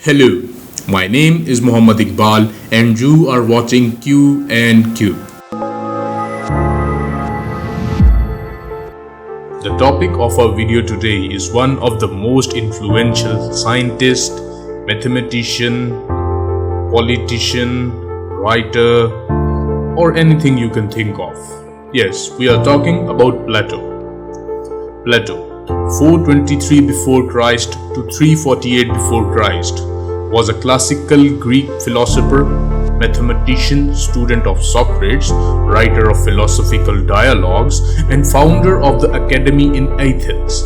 Hello, my name is Muhammad Iqbal and you are watching Q and Q. The topic of our video today is one of the most influential scientists, mathematician, politician, writer, or anything you can think of. Yes, we are talking about Plato. Plato, 423 before Christ to 348 before Christ, was a classical Greek philosopher, mathematician, student of Socrates, writer of philosophical dialogues, and founder of the Academy in Athens,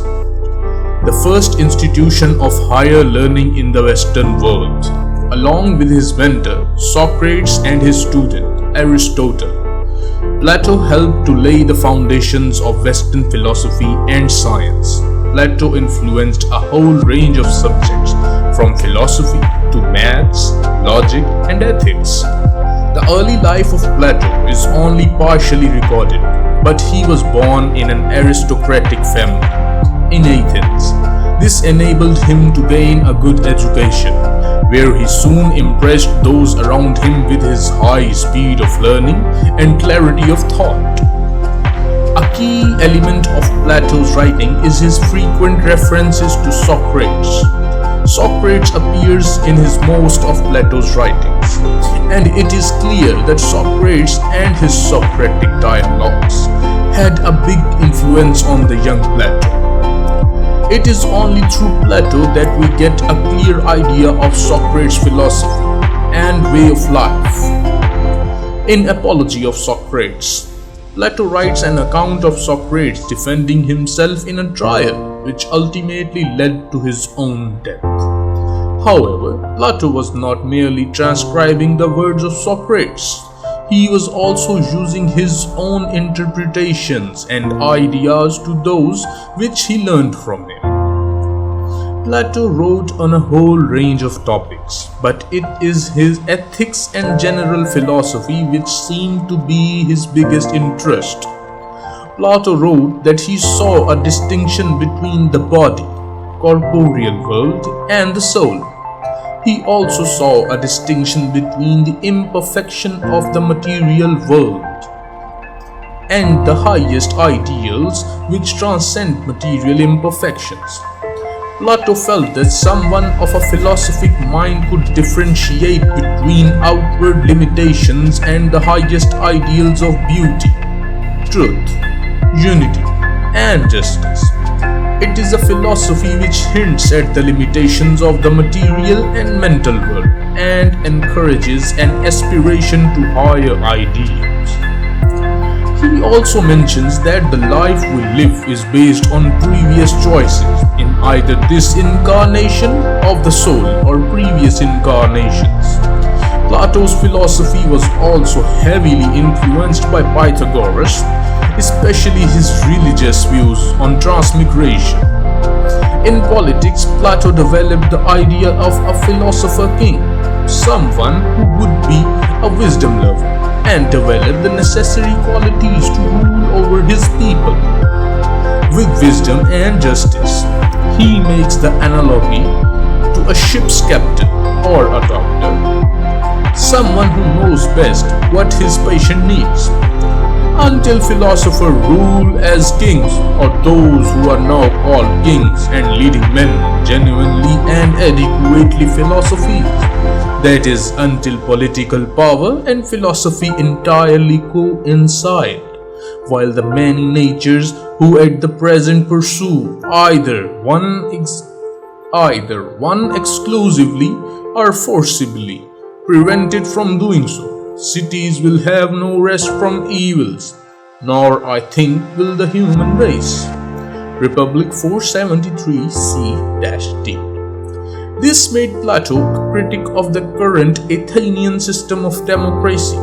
the first institution of higher learning in the Western world. Along with his mentor, Socrates, and his student, Aristotle, Plato helped to lay the foundations of Western philosophy and science. Plato influenced a whole range of subjects, from philosophy to maths, logic, and ethics. The early life of Plato is only partially recorded, but he was born in an aristocratic family in Athens. This enabled him to gain a good education, where he soon impressed those around him with his high speed of learning and clarity of thought. A key element of Plato's writing is his frequent references to Socrates. Socrates appears in most of Plato's writings, and it is clear that Socrates and his Socratic dialogues had a big influence on the young Plato. It is only through Plato that we get a clear idea of Socrates' philosophy and way of life. In Apology of Socrates, Plato writes an account of Socrates defending himself in a trial, which ultimately led to his own death. However, Plato was not merely transcribing the words of Socrates. He was also using his own interpretations and ideas to those which he learned from him. Plato wrote on a whole range of topics, but it is his ethics and general philosophy which seem to be his biggest interest. Plato wrote that he saw a distinction between the body, corporeal world, and the soul. He also saw a distinction between the imperfection of the material world and the highest ideals which transcend material imperfections. Plato felt that someone of a philosophic mind could differentiate between outward limitations and the highest ideals of beauty, truth, unity, and justice. It is a philosophy which hints at the limitations of the material and mental world and encourages an aspiration to higher ideals. He also mentions that the life we live is based on previous choices in either this incarnation of the soul or previous incarnations. Plato's philosophy was also heavily influenced by Pythagoras, especially his religious views on transmigration. In politics, Plato developed the idea of a philosopher king, someone who would be a wisdom lover and develop the necessary qualities to rule over his people. With wisdom and justice, he makes the analogy to a ship's captain or a doctor, someone who knows best what his patient needs. Until philosophers rule as kings, or those who are now called kings and leading men genuinely and adequately philosophies. That is, until political power and philosophy entirely coincide, while the many natures who at the present pursue either one exclusively or forcibly prevented from doing so. Cities will have no rest from evils, nor I think will the human race. Republic 473 C-D. This made Plato a critic of the current Athenian system of democracy.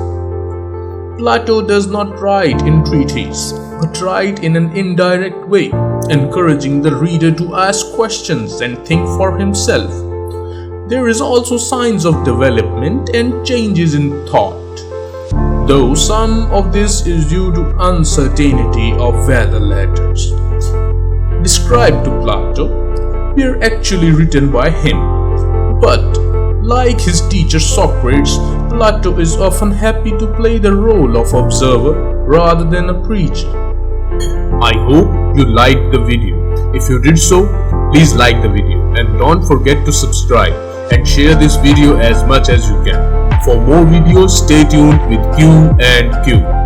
Plato does not write in treatise, but write in an indirect way, encouraging the reader to ask questions and think for himself. There is also signs of development and changes in thought, though some of this is due to uncertainty of whether letters described to Plato were actually written by him, but Like his teacher Socrates, Plato is often happy to play the role of observer rather than a preacher. I hope you liked the video. If you did so, please like the video and don't forget to subscribe and share this video as much as you can. For more videos, stay tuned with Q and Q.